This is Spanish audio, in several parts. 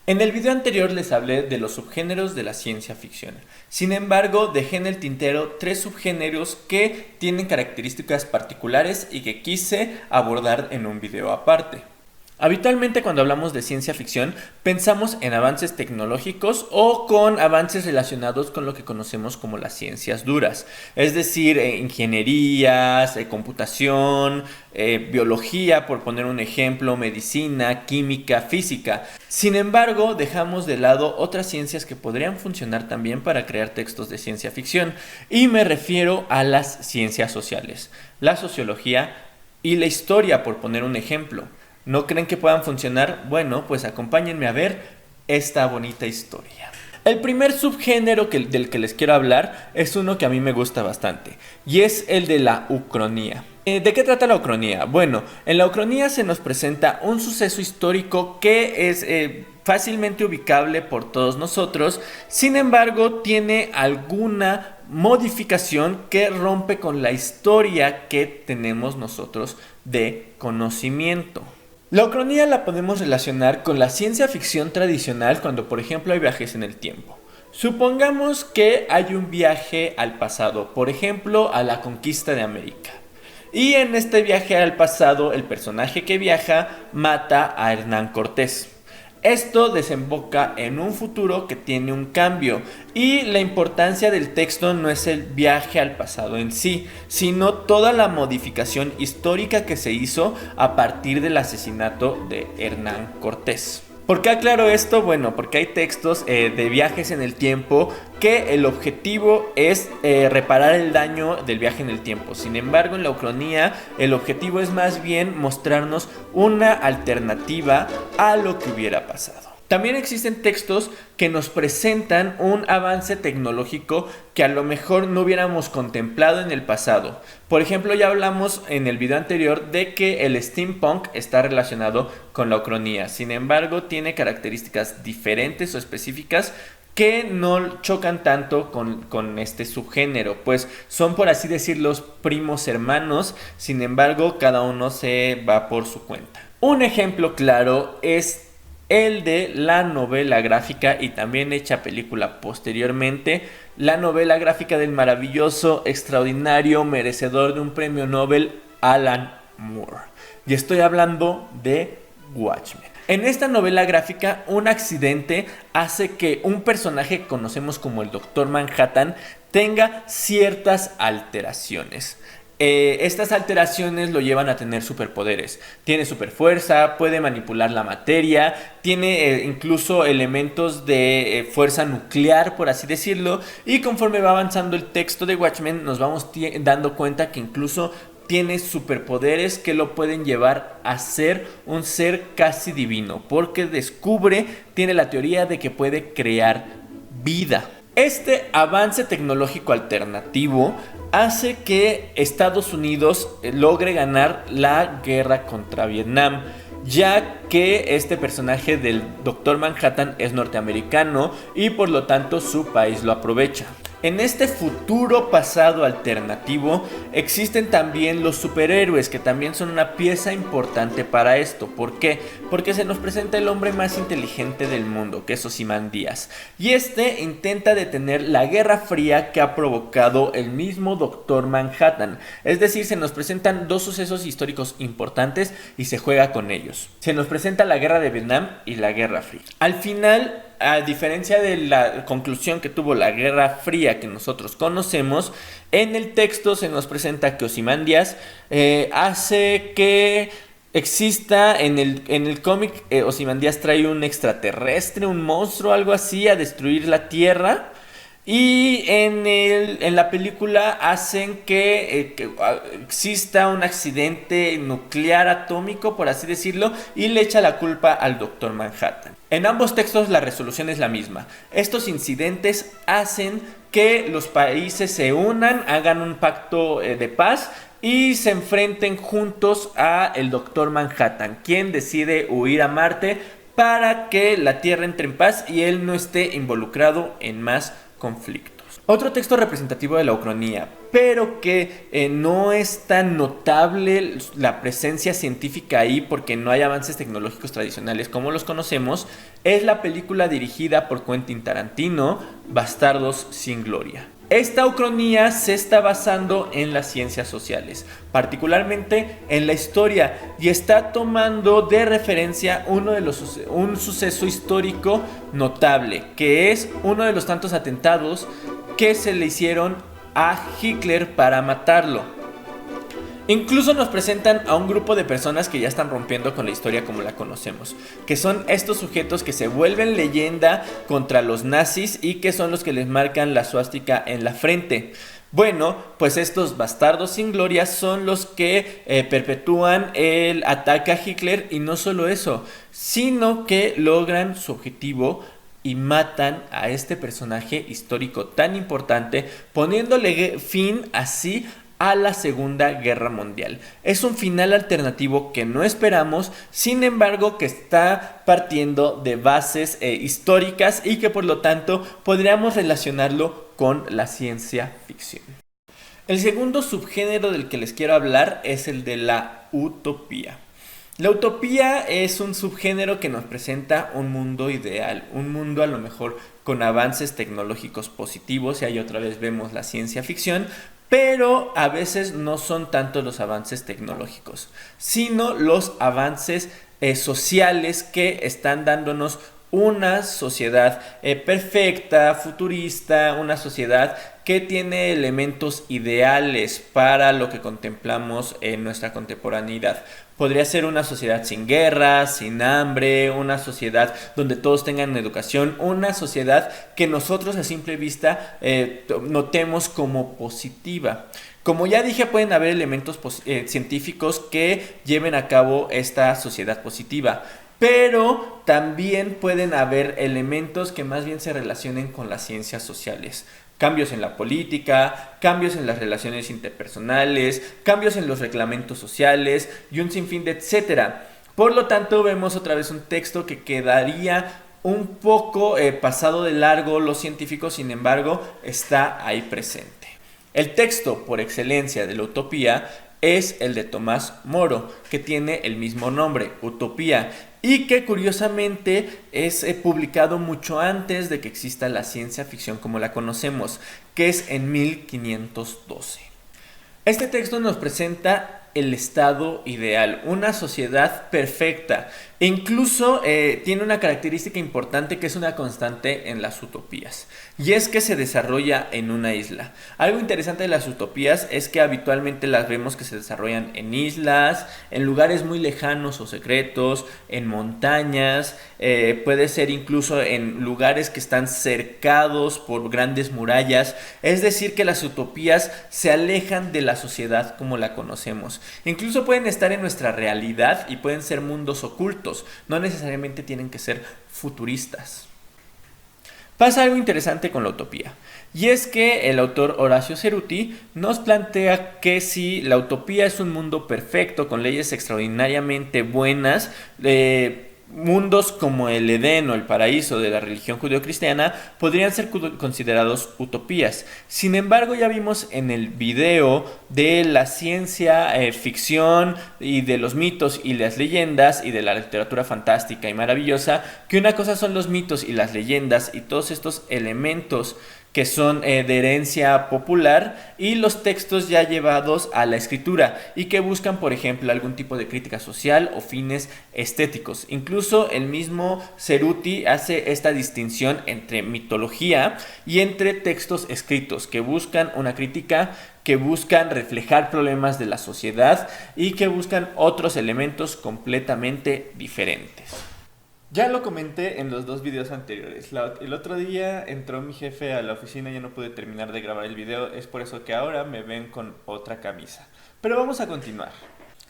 En el video anterior les hablé de los subgéneros de la ciencia ficción. Sin embargo, dejé en el tintero 3 subgéneros que tienen características particulares y que quise abordar en un video aparte. Habitualmente cuando hablamos de ciencia ficción pensamos en avances tecnológicos o con avances relacionados con lo que conocemos como las ciencias duras, es decir, ingenierías, computación, biología, por poner un ejemplo, medicina, química, física. Sin embargo, dejamos de lado otras ciencias que podrían funcionar también para crear textos de ciencia ficción, y me refiero a las ciencias sociales, la sociología y la historia, por poner un ejemplo. ¿No creen que puedan funcionar? Bueno, pues acompáñenme a ver esta bonita historia. El primer subgénero del que les quiero hablar es uno que a mí me gusta bastante, y es el de la ucronía. ¿De qué trata la ucronía? Bueno, en la ucronía se nos presenta un suceso histórico que es fácilmente ubicable por todos nosotros. Sin embargo, tiene alguna modificación que rompe con la historia que tenemos nosotros de conocimiento. La ucronía la podemos relacionar con la ciencia ficción tradicional cuando, por ejemplo, hay viajes en el tiempo. Supongamos que hay un viaje al pasado, por ejemplo, a la conquista de América. Y en este viaje al pasado, el personaje que viaja mata a Hernán Cortés. Esto desemboca en un futuro que tiene un cambio, y la importancia del texto no es el viaje al pasado en sí, sino toda la modificación histórica que se hizo a partir del asesinato de Hernán Cortés. ¿Por qué aclaro esto? Bueno, porque hay textos de viajes en el tiempo que el objetivo es reparar el daño del viaje en el tiempo. Sin embargo, en la ucronía el objetivo es más bien mostrarnos una alternativa a lo que hubiera pasado. También existen textos que nos presentan un avance tecnológico que a lo mejor no hubiéramos contemplado en el pasado. Por ejemplo, ya hablamos en el video anterior de que el steampunk está relacionado con la ucronía. Sin embargo, tiene características diferentes o específicas que no chocan tanto con este subgénero, pues son, por así decirlo, primos hermanos. Sin embargo, cada uno se va por su cuenta. Un ejemplo claro es el de la novela gráfica, y también hecha película posteriormente, la novela gráfica del maravilloso, extraordinario, merecedor de un premio Nobel, Alan Moore. Y estoy hablando de Watchmen. En esta novela gráfica, un accidente hace que un personaje que conocemos como el Doctor Manhattan tenga ciertas alteraciones. Estas alteraciones lo llevan a tener superpoderes. Tiene superfuerza, puede manipular la materia, tiene incluso elementos de fuerza nuclear, por así decirlo. Y conforme va avanzando el texto de Watchmen, nos vamos dando cuenta que incluso tiene superpoderes que lo pueden llevar a ser un ser casi divino, porque tiene la teoría de que puede crear vida. Este avance tecnológico alternativo hace que Estados Unidos logre ganar la guerra contra Vietnam, ya que este personaje del Doctor Manhattan es norteamericano y por lo tanto su país lo aprovecha. En este futuro pasado alternativo existen también los superhéroes, que también son una pieza importante para esto. ¿Por qué? Porque se nos presenta el hombre más inteligente del mundo, que es Ozymandias, y este intenta detener la Guerra Fría que ha provocado el mismo Doctor Manhattan. Es decir, se nos presentan dos sucesos históricos importantes y se juega con ellos. Se nos presenta la Guerra de Vietnam y la Guerra Fría. Al final, a diferencia de la conclusión que tuvo la Guerra Fría que nosotros conocemos, en el texto se nos presenta que Ozymandias hace que exista en el cómic, Ozymandias trae un extraterrestre, un monstruo, algo así, a destruir la Tierra. Y en la película hacen que exista un accidente nuclear atómico, por así decirlo, y le echa la culpa al Doctor Manhattan. En ambos textos la resolución es la misma. Estos incidentes hacen que los países se unan, hagan un pacto de paz y se enfrenten juntos a el Doctor Manhattan, quien decide huir a Marte para que la Tierra entre en paz y él no esté involucrado en más conflictos. Otro texto representativo de la Ucronía, pero que no es tan notable la presencia científica ahí porque no hay avances tecnológicos tradicionales como los conocemos, es la película dirigida por Quentin Tarantino, Bastardos sin Gloria. Esta Ucronía se está basando en las ciencias sociales, particularmente en la historia, y está tomando de referencia un suceso histórico notable, que es uno de los tantos atentados que se le hicieron a Hitler para matarlo. Incluso nos presentan a un grupo de personas que ya están rompiendo con la historia como la conocemos, que son estos sujetos que se vuelven leyenda contra los nazis y que son los que les marcan la suástica en la frente. Bueno, pues estos bastardos sin gloria son los que perpetúan el ataque a Hitler, y no solo eso, sino que logran su objetivo y matan a este personaje histórico tan importante, poniéndole fin así a la Segunda Guerra Mundial. Es un final alternativo que no esperamos, sin embargo que está partiendo de bases históricas y que por lo tanto podríamos relacionarlo con la ciencia ficción. El segundo subgénero del que les quiero hablar es el de la utopía. La utopía es un subgénero que nos presenta un mundo ideal, un mundo a lo mejor con avances tecnológicos positivos, y ahí otra vez vemos la ciencia ficción, pero a veces no son tanto los avances tecnológicos, sino los avances sociales que están dándonos una sociedad perfecta, futurista, una sociedad que tiene elementos ideales para lo que contemplamos en nuestra contemporaneidad. Podría ser una sociedad sin guerra, sin hambre, una sociedad donde todos tengan educación, una sociedad que nosotros a simple vista notemos como positiva. Como ya dije, pueden haber elementos científicos que lleven a cabo esta sociedad positiva, pero también pueden haber elementos que más bien se relacionen con las ciencias sociales. Cambios en la política, cambios en las relaciones interpersonales, cambios en los reglamentos sociales y un sinfín de etcétera. Por lo tanto, vemos otra vez un texto que quedaría un poco pasado de largo los científicos, sin embargo, está ahí presente. El texto por excelencia de la utopía es el de Tomás Moro, que tiene el mismo nombre, Utopía, y que curiosamente es publicado mucho antes de que exista la ciencia ficción como la conocemos, que es en 1512. Este texto nos presenta el estado ideal, una sociedad perfecta, e incluso tiene una característica importante que es una constante en las utopías, y es que se desarrolla en una isla. Algo interesante de las utopías es que habitualmente las vemos que se desarrollan en islas, en lugares muy lejanos o secretos, en montañas, puede ser incluso en lugares que están cercados por grandes murallas. Es decir, que las utopías se alejan de la sociedad como la conocemos. Incluso pueden estar en nuestra realidad y pueden ser mundos ocultos, no necesariamente tienen que ser futuristas. Pasa algo interesante con la utopía, y es que el autor Horacio Ceruti nos plantea que si la utopía es un mundo perfecto con leyes extraordinariamente buenas, mundos como el Edén o el paraíso de la religión judeocristiana podrían ser considerados utopías. Sin embargo, ya vimos en el video de la ciencia ficción y de los mitos y las leyendas y de la literatura fantástica y maravillosa, que una cosa son los mitos y las leyendas y todos estos elementos que son de herencia popular, y los textos ya llevados a la escritura y que buscan, por ejemplo, algún tipo de crítica social o fines estéticos. Incluso el mismo Ceruti hace esta distinción entre mitología y entre textos escritos que buscan una crítica, que buscan reflejar problemas de la sociedad y que buscan otros elementos completamente diferentes. Ya lo comenté en los dos videos anteriores. El otro día entró mi jefe a la oficina y ya no pude terminar de grabar el video. Es por eso que ahora me ven con otra camisa. Pero vamos a continuar.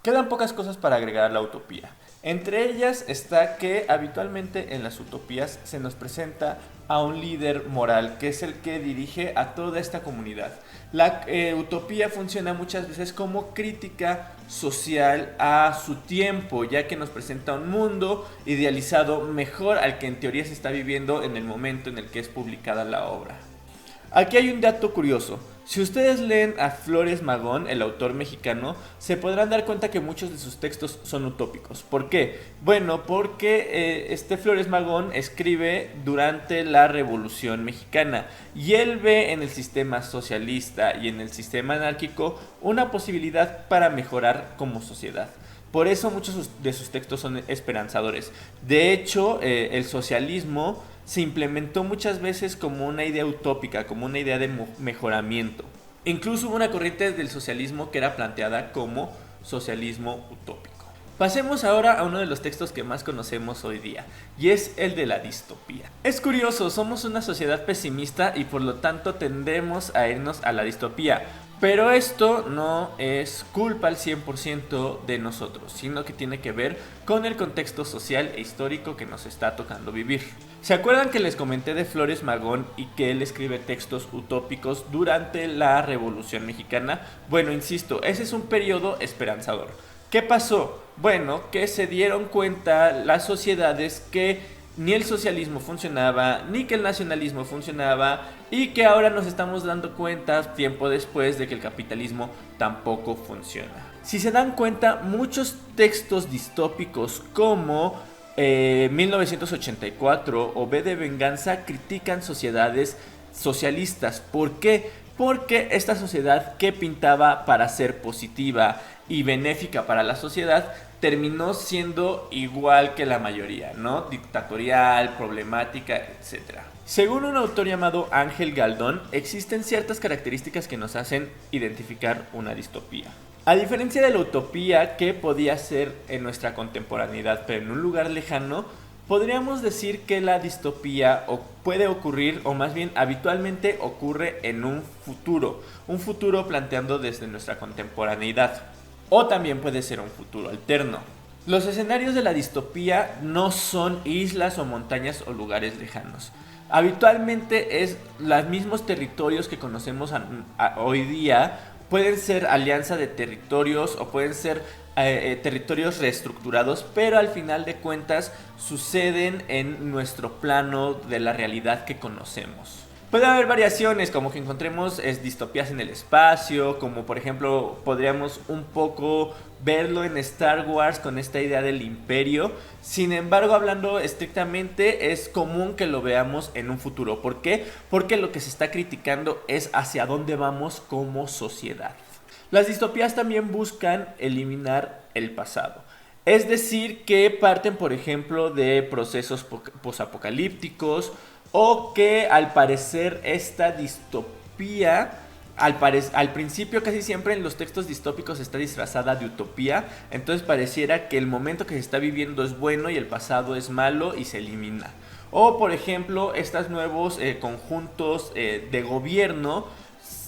Quedan pocas cosas para agregar a la utopía. Entre ellas está que habitualmente en las utopías se nos presenta a un líder moral, que es el que dirige a toda esta comunidad. La utopía funciona muchas veces como crítica social a su tiempo, ya que nos presenta un mundo idealizado mejor al que en teoría se está viviendo en el momento en el que es publicada la obra. Aquí hay un dato curioso. Si ustedes leen a Flores Magón, el autor mexicano, se podrán dar cuenta que muchos de sus textos son utópicos. ¿Por qué? Bueno, porque Flores Magón escribe durante la Revolución Mexicana y él ve en el sistema socialista y en el sistema anárquico una posibilidad para mejorar como sociedad. Por eso muchos de sus textos son esperanzadores. De hecho, el socialismo se implementó muchas veces como una idea utópica, como una idea de mejoramiento. Incluso hubo una corriente del socialismo que era planteada como socialismo utópico. Pasemos ahora a uno de los textos que más conocemos hoy día, y es el de la distopía. Es curioso, somos una sociedad pesimista y por lo tanto tendemos a irnos a la distopía. Pero esto no es culpa al 100% de nosotros, sino que tiene que ver con el contexto social e histórico que nos está tocando vivir. ¿Se acuerdan que les comenté de Flores Magón y que él escribe textos utópicos durante la Revolución Mexicana? Bueno, insisto, ese es un periodo esperanzador. ¿Qué pasó? Bueno, que se dieron cuenta las sociedades que ni el socialismo funcionaba, ni que el nacionalismo funcionaba, y que ahora nos estamos dando cuenta, tiempo después, de que el capitalismo tampoco funciona. Si se dan cuenta, muchos textos distópicos como 1984 o V de Venganza critican sociedades socialistas. ¿Por qué? Porque esta sociedad que pintaba para ser positiva y benéfica para la sociedad terminó siendo igual que la mayoría, ¿no? Dictatorial, problemática, etc. Según un autor llamado Ángel Galdón, existen ciertas características que nos hacen identificar una distopía. A diferencia de la utopía que podía ser en nuestra contemporaneidad, pero en un lugar lejano, podríamos decir que la distopía puede ocurrir, o más bien habitualmente ocurre en un futuro planteando desde nuestra contemporaneidad. O también puede ser un futuro alterno. Los escenarios de la distopía no son islas o montañas o lugares lejanos. Habitualmente es los mismos territorios que conocemos hoy día. Pueden ser alianza de territorios o pueden ser territorios reestructurados, pero al final de cuentas suceden en nuestro plano de la realidad que conocemos. Puede haber variaciones, como que encontremos distopías en el espacio, como por ejemplo podríamos un poco verlo en Star Wars con esta idea del imperio. Sin embargo, hablando estrictamente, es común que lo veamos en un futuro. ¿Por qué? Porque lo que se está criticando es hacia dónde vamos como sociedad. Las distopías también buscan eliminar el pasado. Es decir, que parten, por ejemplo, de procesos posapocalípticos, o que al parecer esta distopía, al principio casi siempre en los textos distópicos está disfrazada de utopía. Entonces pareciera que el momento que se está viviendo es bueno y el pasado es malo y se elimina. O por ejemplo, estos nuevos conjuntos de gobierno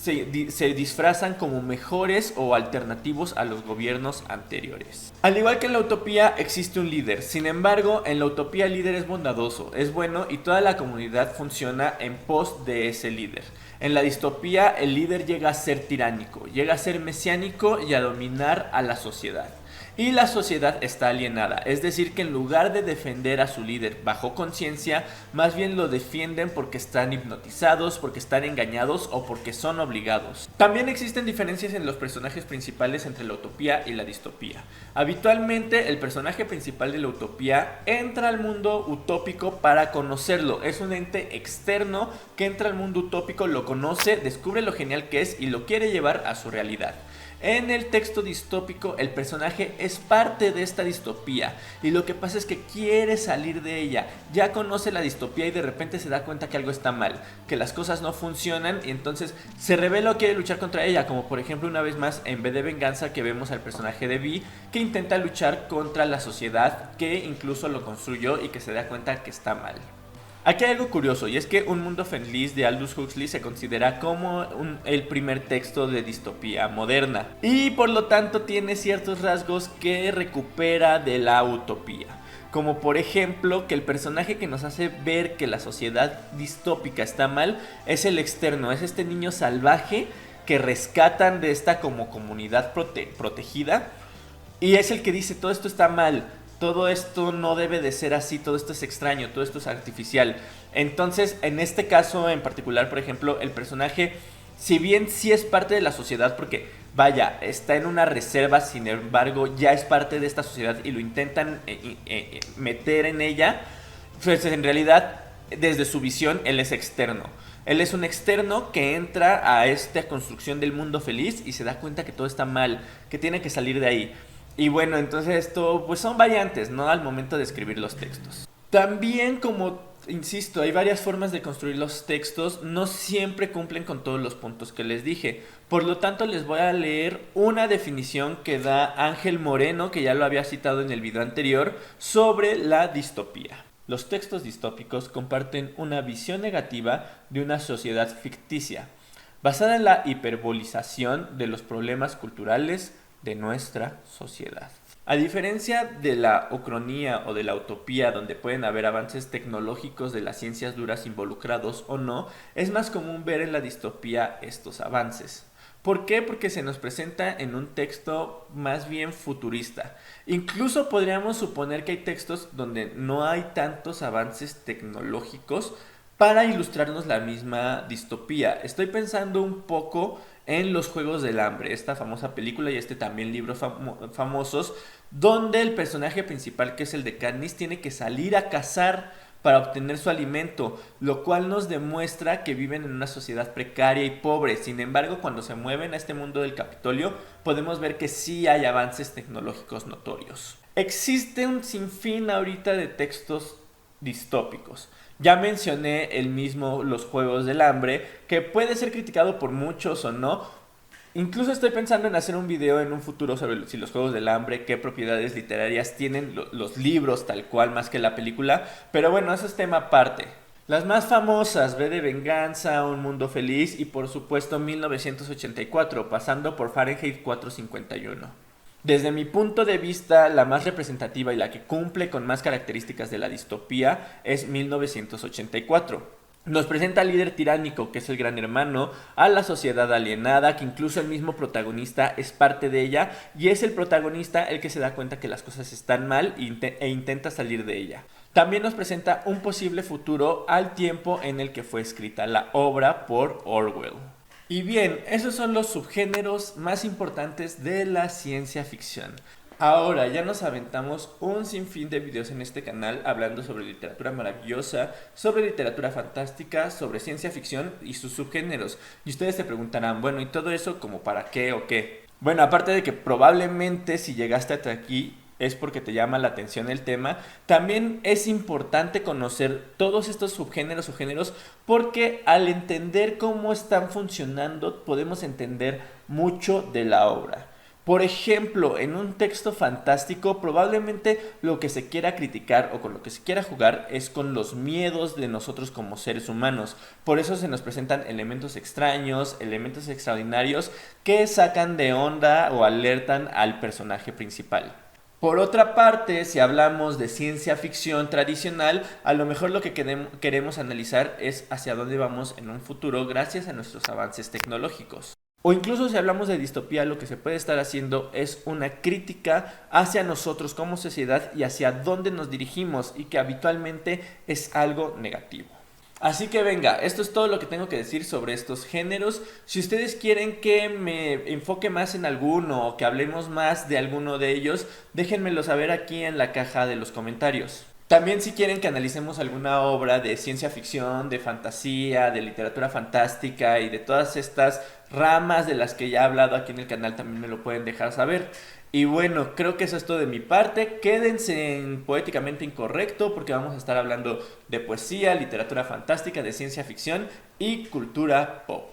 se disfrazan como mejores o alternativos a los gobiernos anteriores. Al igual que en la utopía existe un líder. Sin embargo, en la utopía el líder es bondadoso, es bueno y toda la comunidad funciona en pos de ese líder. En la distopía el líder llega a ser tiránico, llega a ser mesiánico y a dominar a la sociedad. Y la sociedad está alienada, es decir que en lugar de defender a su líder bajo conciencia, más bien lo defienden porque están hipnotizados, porque están engañados o porque son obligados. También existen diferencias en los personajes principales entre la utopía y la distopía. Habitualmente el personaje principal de la utopía entra al mundo utópico para conocerlo, es un ente externo que entra al mundo utópico, lo conoce, descubre lo genial que es y lo quiere llevar a su realidad. En el texto distópico el personaje es parte de esta distopía y lo que pasa es que quiere salir de ella, ya conoce la distopía y de repente se da cuenta que algo está mal, que las cosas no funcionan y entonces se revela o quiere luchar contra ella, como por ejemplo una vez más en V de Venganza que vemos al personaje de Vi que intenta luchar contra la sociedad que incluso lo construyó y que se da cuenta que está mal. Aquí hay algo curioso y es que Un Mundo Feliz de Aldous Huxley se considera como el primer texto de distopía moderna y por lo tanto tiene ciertos rasgos que recupera de la utopía, como por ejemplo que el personaje que nos hace ver que la sociedad distópica está mal es el externo, es este niño salvaje que rescatan de esta como comunidad protegida y es el que dice todo esto está mal. todo esto no debe de ser así, todo esto es extraño, todo esto es artificial. Entonces, en este caso en particular, por ejemplo, el personaje, si bien sí es parte de la sociedad, porque vaya, está en una reserva, sin embargo, ya es parte de esta sociedad y lo intentan meter en ella, pues en realidad, desde su visión, él es externo. Él es un externo que entra a esta construcción del mundo feliz y se da cuenta que todo está mal, que tiene que salir de ahí. Y bueno, entonces esto pues son variantes, ¿no? Al momento de escribir los textos. También, como insisto, hay varias formas de construir los textos, no siempre cumplen con todos los puntos que les dije. Por lo tanto, les voy a leer una definición que da Ángel Moreno, que ya lo había citado en el video anterior, sobre la distopía. Los textos distópicos comparten una visión negativa de una sociedad ficticia, basada en la hiperbolización de los problemas culturales de nuestra sociedad. A diferencia de la ucronía o de la utopía, donde pueden haber avances tecnológicos de las ciencias duras involucrados o no, es más común ver en la distopía estos avances. ¿Por qué? Porque se nos presenta en un texto más bien futurista. Incluso podríamos suponer que hay textos donde no hay tantos avances tecnológicos para ilustrarnos la misma distopía. Estoy pensando un poco en Los Juegos del Hambre, esta famosa película y también libros famosos, donde el personaje principal, que es el de Katniss, tiene que salir a cazar para obtener su alimento, lo cual nos demuestra que viven en una sociedad precaria y pobre. Sin embargo, cuando se mueven a este mundo del Capitolio, podemos ver que sí hay avances tecnológicos notorios. Existe un sinfín ahorita de textos distópicos. Ya mencioné el mismo Los Juegos del Hambre, que puede ser criticado por muchos o no. Incluso estoy pensando en hacer un video en un futuro sobre si los Juegos del Hambre, qué propiedades literarias tienen los libros tal cual más que la película, pero bueno, eso es tema aparte. Las más famosas, V de Venganza, Un Mundo Feliz y por supuesto 1984, pasando por Fahrenheit 451. Desde mi punto de vista, la más representativa y la que cumple con más características de la distopía es 1984. Nos presenta al líder tiránico, que es el gran hermano, a la sociedad alienada, que incluso el mismo protagonista es parte de ella, y es el protagonista el que se da cuenta que las cosas están mal e intenta salir de ella. También nos presenta un posible futuro al tiempo en el que fue escrita la obra por Orwell. Y bien, esos son los subgéneros más importantes de la ciencia ficción. Ahora ya nos aventamos un sinfín de videos en este canal hablando sobre literatura maravillosa, sobre literatura fantástica, sobre ciencia ficción y sus subgéneros. Y ustedes se preguntarán, bueno, ¿y todo eso como para qué o qué? Bueno, aparte de que probablemente si llegaste hasta aquí es porque te llama la atención el tema, también es importante conocer todos estos subgéneros o géneros porque al entender cómo están funcionando podemos entender mucho de la obra. Por ejemplo, en un texto fantástico probablemente lo que se quiera criticar o con lo que se quiera jugar es con los miedos de nosotros como seres humanos. Por eso se nos presentan elementos extraños, elementos extraordinarios que sacan de onda o alertan al personaje principal. Por otra parte, si hablamos de ciencia ficción tradicional, a lo mejor lo que queremos analizar es hacia dónde vamos en un futuro gracias a nuestros avances tecnológicos. O incluso si hablamos de distopía, lo que se puede estar haciendo es una crítica hacia nosotros como sociedad y hacia dónde nos dirigimos y que habitualmente es algo negativo. Así que venga, esto es todo lo que tengo que decir sobre estos géneros. Si ustedes quieren que me enfoque más en alguno o que hablemos más de alguno de ellos, déjenmelo saber aquí en la caja de los comentarios. También si quieren que analicemos alguna obra de ciencia ficción, de fantasía, de literatura fantástica y de todas estas ramas de las que ya he hablado aquí en el canal, también me lo pueden dejar saber. Y bueno, creo que eso es todo de mi parte. Quédense en Poéticamente Incorrecto porque vamos a estar hablando de poesía, literatura fantástica, de ciencia ficción y cultura pop.